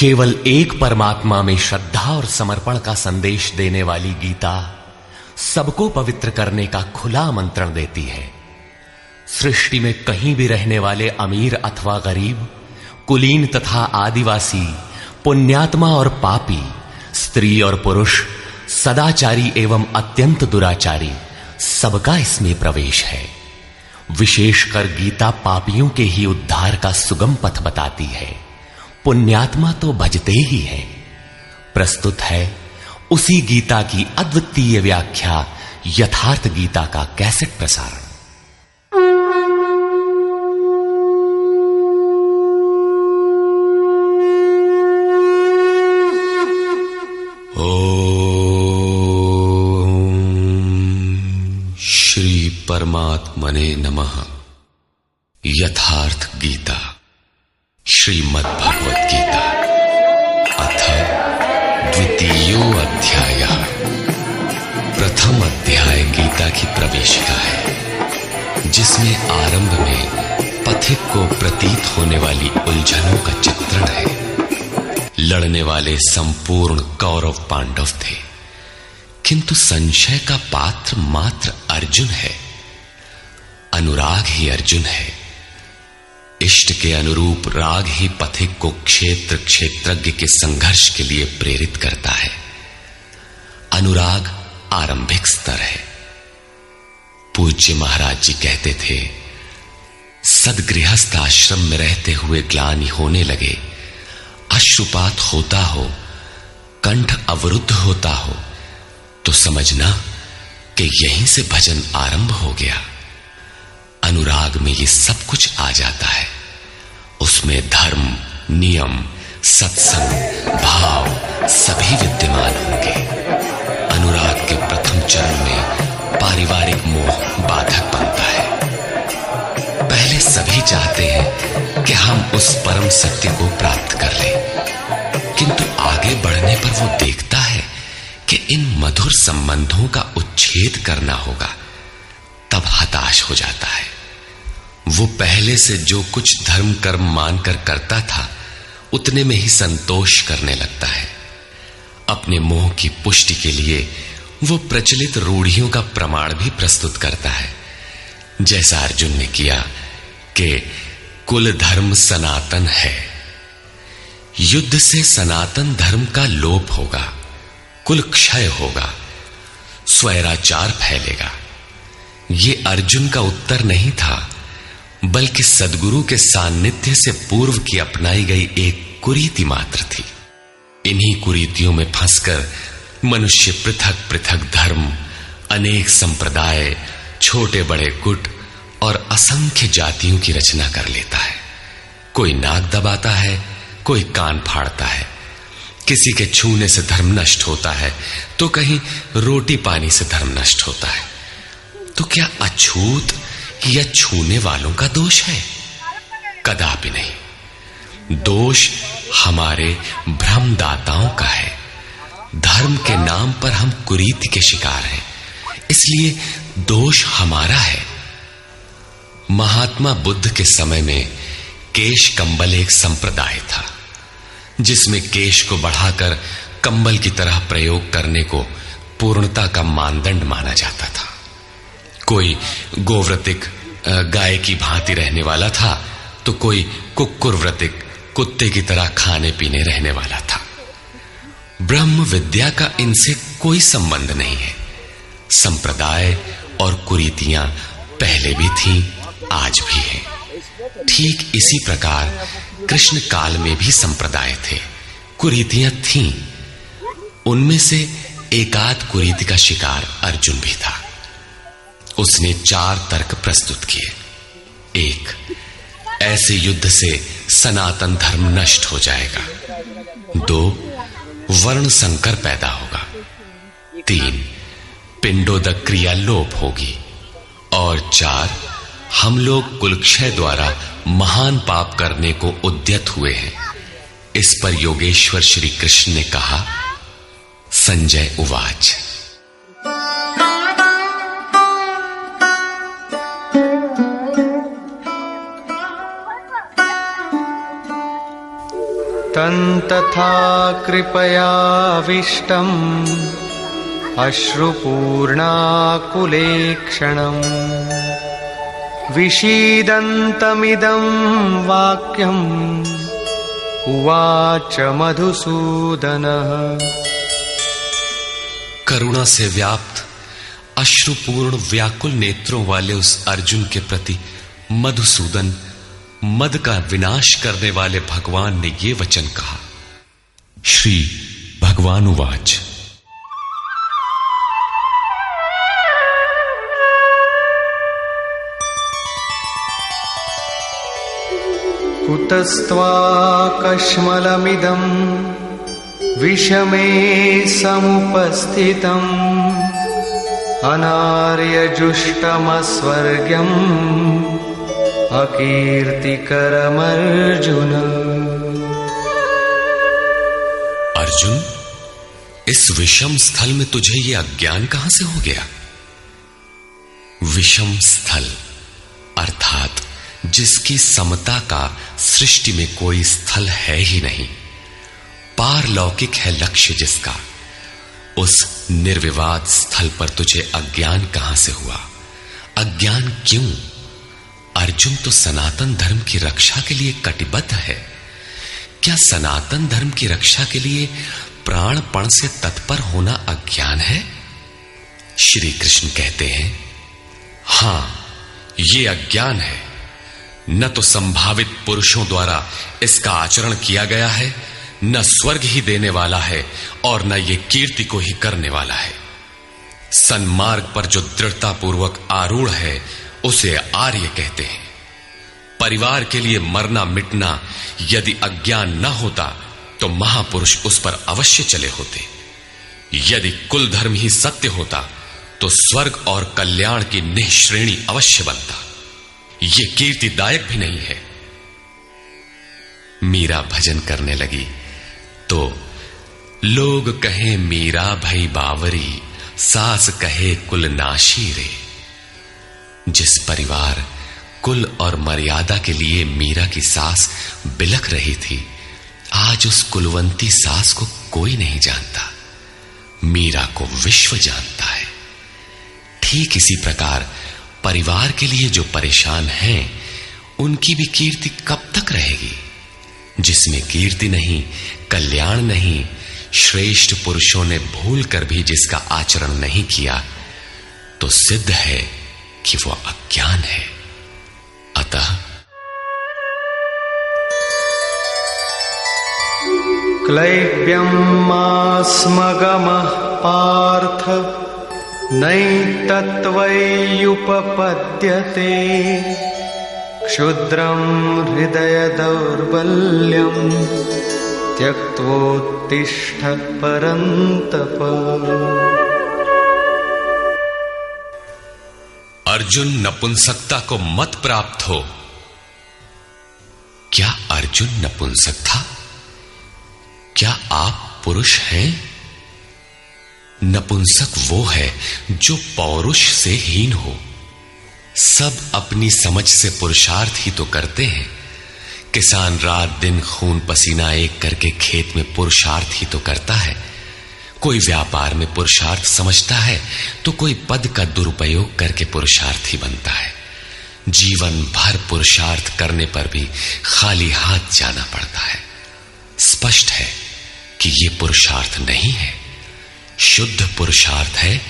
केवल एक परमात्मा में श्रद्धा और समर्पण का संदेश देने वाली गीता सबको पवित्र करने का खुला आमंत्रण देती है। सृष्टि में कहीं भी रहने वाले अमीर अथवा गरीब, कुलीन तथा आदिवासी, पुण्यात्मा और पापी, स्त्री और पुरुष, सदाचारी एवं अत्यंत दुराचारी, सबका इसमें प्रवेश है। विशेषकर गीता पापियों के ही उद्धार का सुगम पथ बताती है। पुण्यात्मा तो भजते ही हैं। प्रस्तुत है उसी गीता की अद्वितीय व्याख्या, यथार्थ गीता का कैसेट प्रसारण। श्री परमात्मने नमः। यथार्थ गीता, श्रीमद् भगवत गीता, अथ द्वितीयो अध्यायः। प्रथम अध्याय गीता की प्रवेशिका है, जिसमें आरंभ में पथिक को प्रतीत होने वाली उलझनों का चित्रण है। लड़ने वाले संपूर्ण कौरव पांडव थे, किंतु संशय का पात्र मात्र अर्जुन है। अनुराग ही अर्जुन है। इष्ट के अनुरूप राग ही पथिक को क्षेत्र क्षेत्रज्ञ के संघर्ष के लिए प्रेरित करता है। अनुराग आरंभिक स्तर है। पूज्य महाराज जी कहते थे, सदगृहस्थ आश्रम में रहते हुए ग्लानि होने लगे, अश्रुपात होता हो, कंठ अवरुद्ध होता हो, तो समझना कि यहीं से भजन आरंभ हो गया। अनुराग में ये सब कुछ आ जाता है। उसमें धर्म, नियम, सत्संग, भाव सभी विद्यमान होंगे। अनुराग के प्रथम चरण में पारिवारिक मोह बाधक बनता है। पहले सभी चाहते हैं कि हम उस परम सत्य को प्राप्त कर लें, किंतु आगे बढ़ने पर वो देखता है कि इन मधुर संबंधों का उच्छेद करना होगा। तब हताश हो जाता है। वो पहले से जो कुछ धर्म कर्म मानकर करता था, उतने में ही संतोष करने लगता है। अपने मोह की पुष्टि के लिए वो प्रचलित रूढ़ियों का प्रमाण भी प्रस्तुत करता है, जैसा अर्जुन ने किया कि कुल धर्म सनातन है। युद्ध से सनातन धर्म का लोप होगा, कुल क्षय होगा, स्वैराचार फैलेगा। ये अर्जुन का उत्तर नहीं था, बल्कि सद्गुरु के सान्निध्य से पूर्व की अपनाई गई एक कुरीति मात्र थी। इन्हीं कुरीतियों में फंसकर मनुष्य पृथक पृथक धर्म, अनेक संप्रदाय, छोटे बड़े गुट और असंख्य जातियों की रचना कर लेता है। कोई नाक दबाता है, कोई कान फाड़ता है। किसी के छूने से धर्म नष्ट होता है, तो कहीं रोटी पानी से धर्म नष्ट होता है। तो क्या अछूत या छूने वालों का दोष है? कदापि नहीं। दोष हमारे भ्रमदाताओं का है। धर्म के नाम पर हम कुरीति के शिकार हैं, इसलिए दोष हमारा है। महात्मा बुद्ध के समय में केश कंबल एक संप्रदाय था, जिसमें केश को बढ़ाकर कंबल की तरह प्रयोग करने को पूर्णता का मानदंड माना जाता था। कोई गोव्रतिक गाय की भांति रहने वाला था, तो कोई कुक्कुरव्रतिक कुत्ते की तरह खाने पीने रहने वाला था। ब्रह्म विद्या का इनसे कोई संबंध नहीं है। संप्रदाय और कुरीतियां पहले भी थीं, आज भी हैं। ठीक इसी प्रकार कृष्ण काल में भी संप्रदाय थे, कुरीतियां थीं। उनमें से एकाध कुरीति का शिकार अर्जुन भी था। उसने 4 तर्क प्रस्तुत किए। 1, ऐसे युद्ध से सनातन धर्म नष्ट हो जाएगा। 2, वर्ण संकर पैदा होगा। 3, पिंडोदक क्रिया लोप होगी। और 4, हम लोग कुलक्षय द्वारा महान पाप करने को उद्यत हुए हैं। इस पर योगेश्वर श्री कृष्ण ने कहा, संजय उवाच। तन्तथा कृपयाविष्टम् अश्रुपूर्णाकुलेक्षणम् विषीदन्तमिदं वाक्यम् उवाच मधुसूदनः। करुणा से व्याप्त अश्रुपूर्ण व्याकुल नेत्रों वाले उस अर्जुन के प्रति मधुसूदन, मद का विनाश करने वाले भगवान ने ये वचन कहा। श्री भगवान उवाच। कुतस्त्वाकश्मलमिदं विषमे समुपस्थितम् अनार्यजुष्टमस्वर्ग्यम् अकीर्तिकरमर्जुन। अर्जुन, इस विषम स्थल में तुझे ये अज्ञान कहां से हो गया? विषम स्थल अर्थात जिसकी समता का सृष्टि में कोई स्थल है ही नहीं, पारलौकिक है लक्ष्य जिसका, उस निर्विवाद स्थल पर तुझे अज्ञान कहां से हुआ? अज्ञान क्यों? अर्जुन तो सनातन धर्म की रक्षा के लिए कटिबद्ध है। क्या सनातन धर्म की रक्षा के लिए प्राणपण से तत्पर होना अज्ञान है? श्री कृष्ण कहते हैं, हां, ये अज्ञान है। न तो संभावित पुरुषों द्वारा इसका आचरण किया गया है, न स्वर्ग ही देने वाला है और न ये कीर्ति को ही करने वाला है। सन्मार्ग पर जो दृढ़ता पूर्वक आरूढ़ है उसे आर्य कहते हैं। परिवार के लिए मरना मिटना यदि अज्ञान न होता तो महापुरुष उस पर अवश्य चले होते। यदि कुल धर्म ही सत्य होता तो स्वर्ग और कल्याण की निःश्रेणी अवश्य बनता। ये कीर्तिदायक भी नहीं है। मीरा भजन करने लगी तो लोग कहें मीरा भई बावरी, सास कहे कुल नाशी रे। जिस परिवार, कुल और मर्यादा के लिए मीरा की सास बिलख रही थी, आज उस कुलवंती सास को कोई नहीं जानता। मीरा को विश्व जानता है। ठीक इसी प्रकार परिवार के लिए जो परेशान हैं, उनकी भी कीर्ति कब तक रहेगी? जिसमें कीर्ति नहीं, कल्याण नहीं, श्रेष्ठ पुरुषों ने भूल कर भी जिसका आचरण नहीं किया, तो सिद्ध है कि वह अज्ञान है। अतः क्लैब्यमास्मगमः पार्थ नैतत्त्वय्युपपद्यते क्षुद्रं हृदय दौर्बल्यं त्यक्त्वोत्तिष्ठ परन्तप। अर्जुन, नपुंसकता को मत प्राप्त हो। क्या अर्जुन नपुंसक था? क्या आप पुरुष हैं? नपुंसक वो है जो पौरुष से हीन हो। सब अपनी समझ से पुरुषार्थ ही तो करते हैं। किसान रात दिन खून पसीना एक करके खेत में पुरुषार्थ ही तो करता है। कोई व्यापार में पुरुषार्थ समझता है तो कोई पद का दुरुपयोग करके पुरुषार्थी बनता है। जीवन भर पुरुषार्थ करने पर भी खाली हाथ जाना पड़ता है। स्पष्ट है कि यह पुरुषार्थ नहीं है। शुद्ध पुरुषार्थ है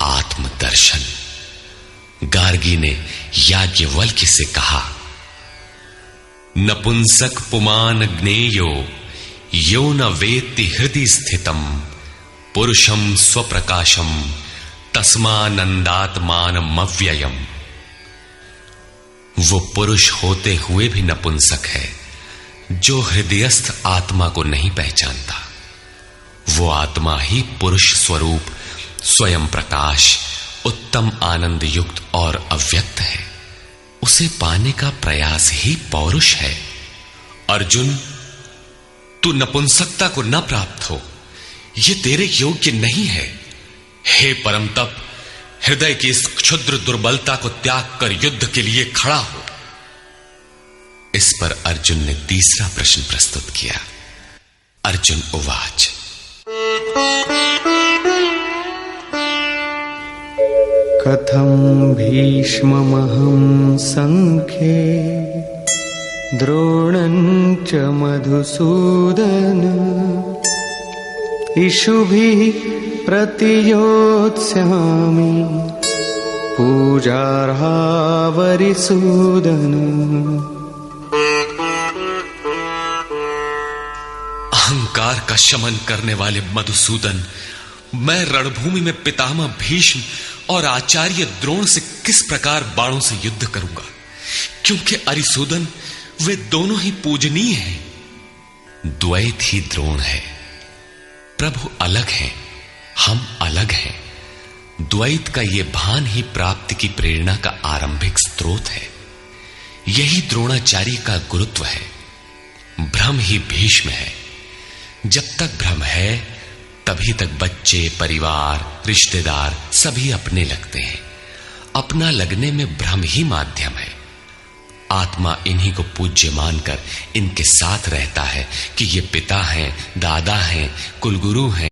आत्मदर्शन। गार्गी ने याज्ञवल्क्य से कहा, नपुंसक पुमान ज्ञेयो यो न वेत्ति हृदि स्थितम पुरुषम स्वप्रकाशम तस्मानंदात्मानमव्ययम्। वो पुरुष होते हुए भी नपुंसक है जो हृदयस्थ आत्मा को नहीं पहचानता। वो आत्मा ही पुरुष स्वरूप, स्वयं प्रकाश, उत्तम आनंद युक्त और अव्यक्त है। उसे पाने का प्रयास ही पौरुष है। अर्जुन, तू नपुंसकता को न प्राप्त हो, यह तेरे योग्य नहीं है। हे परम तप, हृदय की इस क्षुद्र दुर्बलता को त्याग कर युद्ध के लिए खड़ा हो। इस पर अर्जुन ने तीसरा प्रश्न प्रस्तुत किया। अर्जुन उवाच। कथं भीष्ममहं संख्ये द्रोणं च मधुसूदन इषुभिः प्रतियोत्स्यामि पूजार्हावरिसूदन। अहंकार का शमन करने वाले मधुसूदन, मैं रणभूमि में पितामह भीष्म और आचार्य द्रोण से किस प्रकार बाणों से युद्ध करूंगा, क्योंकि अरिसूदन वे दोनों ही पूजनीय हैं। द्वैत ही द्रोण है। प्रभु अलग हैं, हम अलग हैं। द्वैत का ये भान ही प्राप्ति की प्रेरणा का आरंभिक स्रोत है। यही द्रोणाचार्य का गुरुत्व है। भ्रम ही भीष्म है। जब तक भ्रम है तभी तक बच्चे, परिवार, रिश्तेदार सभी अपने लगते हैं। अपना लगने में भ्रम ही माध्यम है। आत्मा इन्हीं को पूज्य मानकर इनके साथ रहता है कि ये पिता हैं, दादा हैं, कुलगुरु हैं।